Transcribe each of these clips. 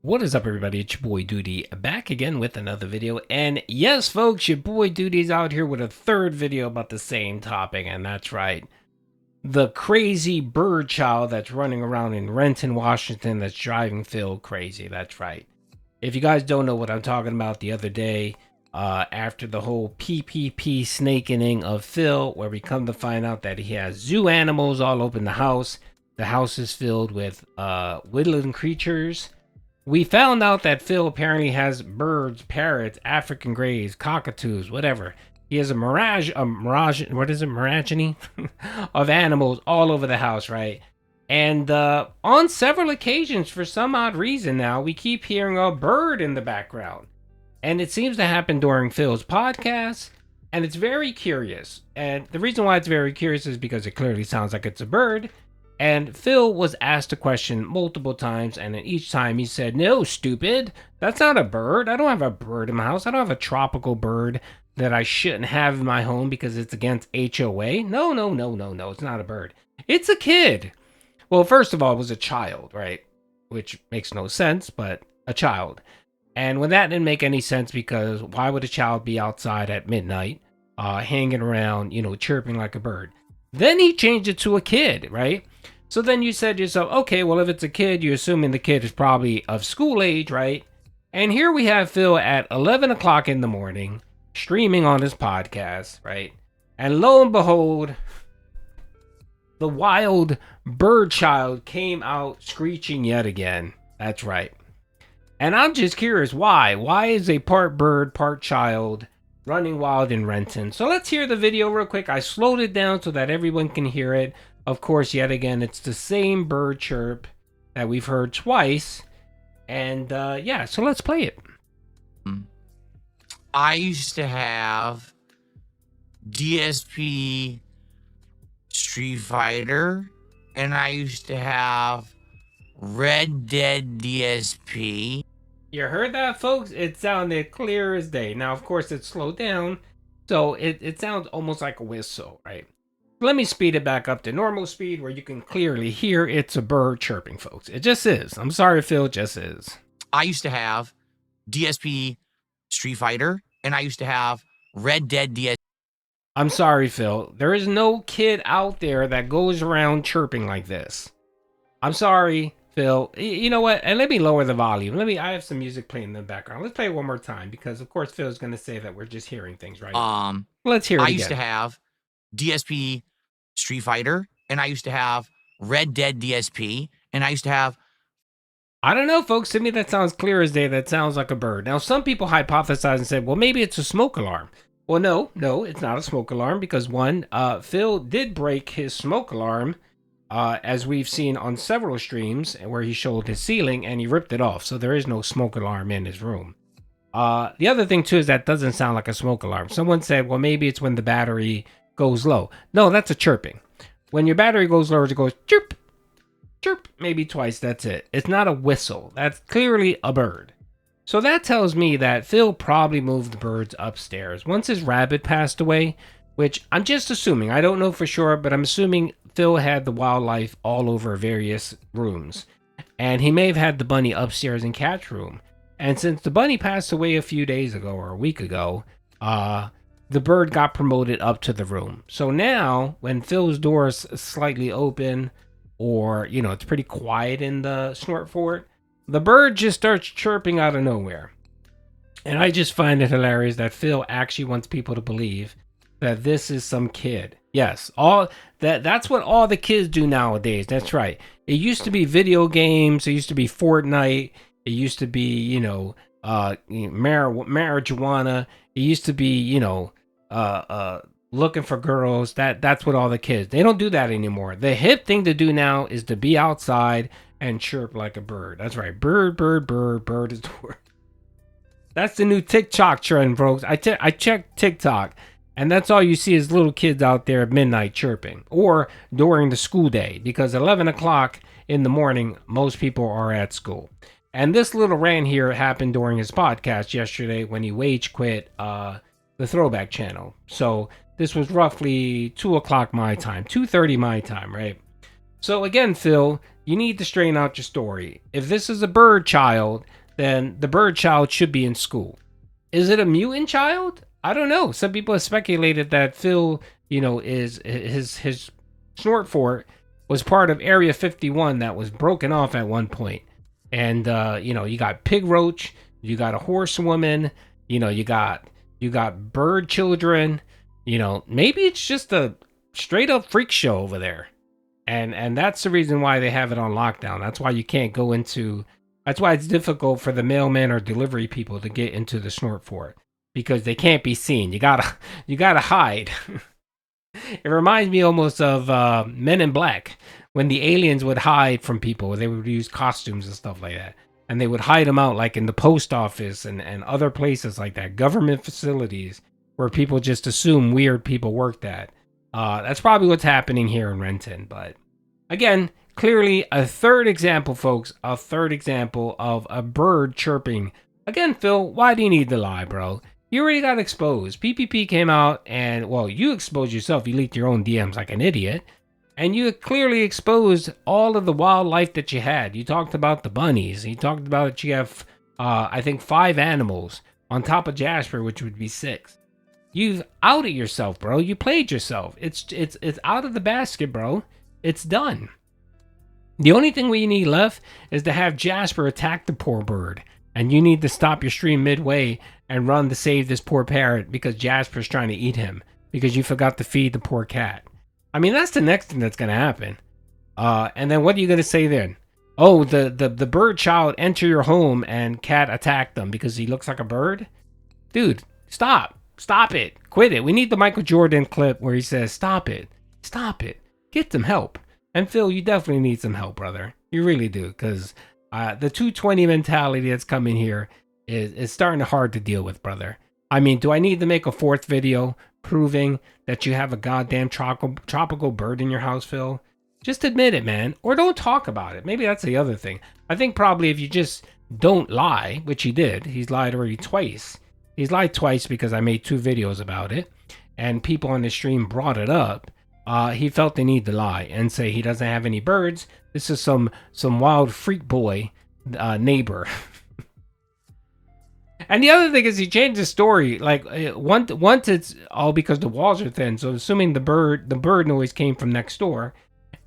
What is up, everybody? It's your boy Doody back again with another video. And yes, folks, your boy Doody's out here with a third video about the same topic. And that's right, the crazy bird child that's running around in Renton, Washington that's driving Phil crazy. That's right. If you guys don't know what I'm talking about, the other day, after the whole PPP snakening of Phil, where we come to find out that he has zoo animals all over the house is filled with woodland creatures. We found out that Phil apparently has birds, parrots, African greys, cockatoos, whatever. He has a mirage, what is it, miraginy of animals all over the house, right? And on several occasions, for some odd reason now, we keep hearing a bird in the background. And it seems to happen during Phil's podcast, and it's very curious. And the reason why it's very curious is because it clearly sounds like it's a bird. And Phil was asked a question multiple times, and each time he said, "No, stupid, that's not a bird. I don't have a bird in my house. I don't have a tropical bird that I shouldn't have in my home because it's against HOA. No, no, no, no, no, it's not a bird. It's a kid." Well, first of all, it was a child, right? Which makes no sense, but a child. And when that didn't make any sense, because why would a child be outside at midnight, hanging around, chirping like a bird? Then he changed it to a kid, right? So then you said to yourself, okay, well, if it's a kid, you're assuming the kid is probably of school age, right? And here we have Phil at 11 o'clock in the morning, streaming on his podcast, right? And lo and behold, the wild bird child came out screeching yet again. That's right. And I'm just curious, why? Why is a part bird, part child running wild in Renton? So let's hear the video real quick. I slowed it down so that everyone can hear it. Of course, yet again, it's the same bird chirp that we've heard twice. And yeah, so let's play it. I used to have DSP Street Fighter, and I used to have Red Dead DSP. You heard that, folks? It sounded clear as day. Now, of course, it's slowed down, so it sounds almost like a whistle, right? Let me speed it back up to normal speed where you can clearly hear it's a bird chirping, folks. It just is. I'm sorry, Phil, it just is. I used to have DSP Street Fighter, and I used to have Red Dead DSP. I'm sorry, Phil. There is no kid out there that goes around chirping like this. I'm sorry, Phil. You know what? And let me lower the volume. I have some music playing in the background. Let's play it one more time because, of course, Phil's going to say that we're just hearing things, right? Let's hear it again. I used to have DSP Street Fighter, and I used to have Red Dead DSP, and I used to have... I don't know, folks. To me, that sounds clear as day. That sounds like a bird. Now, some people hypothesized and said, well, maybe it's a smoke alarm. Well, no, it's not a smoke alarm because, one, Phil did break his smoke alarm, as we've seen on several streams where he showed his ceiling and he ripped it off. So there is no smoke alarm in his room. The other thing, too, is that doesn't sound like a smoke alarm. Someone said, well, maybe it's when the battery goes low. No, that's a chirping. When your battery goes low, it goes chirp, chirp, maybe twice. That's it. It's not a whistle. That's clearly a bird. So that tells me that Phil probably moved the birds upstairs once his rabbit passed away, which I'm just assuming. I don't know for sure, but I'm assuming Phil had the wildlife all over various rooms. And he may have had the bunny upstairs in Cat's room. And since the bunny passed away a few days ago or a week ago, the bird got promoted up to the room. So now, when Phil's door is slightly open, or, it's pretty quiet in the snort fort, the bird just starts chirping out of nowhere. And I just find it hilarious that Phil actually wants people to believe that this is some kid. Yes, that's what all the kids do nowadays. That's right. It used to be video games. It used to be Fortnite. It used to be, marijuana. It used to be, looking for girls. That's what all the kids. They don't do that anymore. The hip thing to do now is to be outside and chirp like a bird. That's right. Bird, bird, bird, bird is the word. That's the new TikTok trend, folks. I checked TikTok, and that's all you see is little kids out there at midnight chirping, or during the school day, because 11 o'clock in the morning, most people are at school. And this little rant here happened during his podcast yesterday when he wage quit the Throwback channel. So this was roughly 2 o'clock my time, 2:30 my time, right? So again, Phil, you need to straighten out your story. If this is a bird child, then the bird child should be in school. Is it a mutant child? I don't know. Some people have speculated that Phil, is his snort fort was part of Area 51 that was broken off at one point. And you got pig roach, you got a horsewoman, you got bird children. Maybe it's just a straight up freak show over there. And that's the reason why they have it on lockdown. That's why you can't go into. That's why it's difficult for the mailman or delivery people to get into the snort fort, because they can't be seen. You gotta hide. It reminds me almost of Men in Black, when the aliens would hide from people. They would use costumes and stuff like that, and they would hide them out, like in the post office and other places like that, government facilities where people just assume weird people worked at. That's probably what's happening here in Renton. But again, clearly a third example, folks, a third example of a bird chirping. Again, Phil, why do you need to lie, bro? You already got exposed. PPP came out and, well, you exposed yourself. You leaked your own DMs like an idiot. And you clearly exposed all of the wildlife that you had. You talked about the bunnies. You talked about that you have, I think, 5 animals on top of Jasper, which would be 6. You've outed yourself, bro. You played yourself. It's out of the basket, bro. It's done. The only thing we need left is to have Jasper attack the poor bird. And you need to stop your stream midway and run to save this poor parrot because Jasper's trying to eat him because you forgot to feed the poor cat. I mean, that's the next thing that's going to happen. And then what are you going to say then? Oh, the bird child enter your home and cat attacked them because he looks like a bird? Dude, stop. Stop it. Quit it. We need the Michael Jordan clip where he says, stop it. Stop it. Get some help. And Phil, you definitely need some help, brother. You really do, because the 220 mentality that's coming here is starting to hard to deal with, brother. I mean, do I need to make a 4th video proving that you have a goddamn tropical bird in your house, Phil? Just admit it, man. Or don't talk about it. Maybe that's the other thing. I think probably if you just don't lie, which he did. He's lied already twice. He's lied twice because I made 2 videos about it. And people on the stream brought it up. He felt the need to lie and say he doesn't have any birds. This is some wild freak boy neighbor. And the other thing is he changed the story. Like once it's all because the walls are thin. So assuming the bird noise came from next door.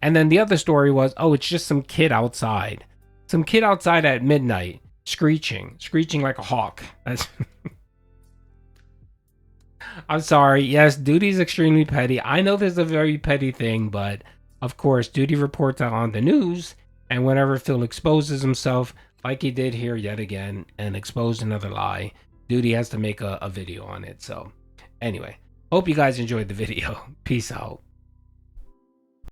And then the other story was, oh, it's just some kid outside. Some kid outside at midnight screeching like a hawk. That's I'm sorry. Yes, Doody's extremely petty. I know this is a very petty thing, but of course, Doody reports out on the news, and whenever Phil exposes himself, like he did here yet again, and exposed another lie, Doody has to make a video on it. So, anyway, hope you guys enjoyed the video. Peace out.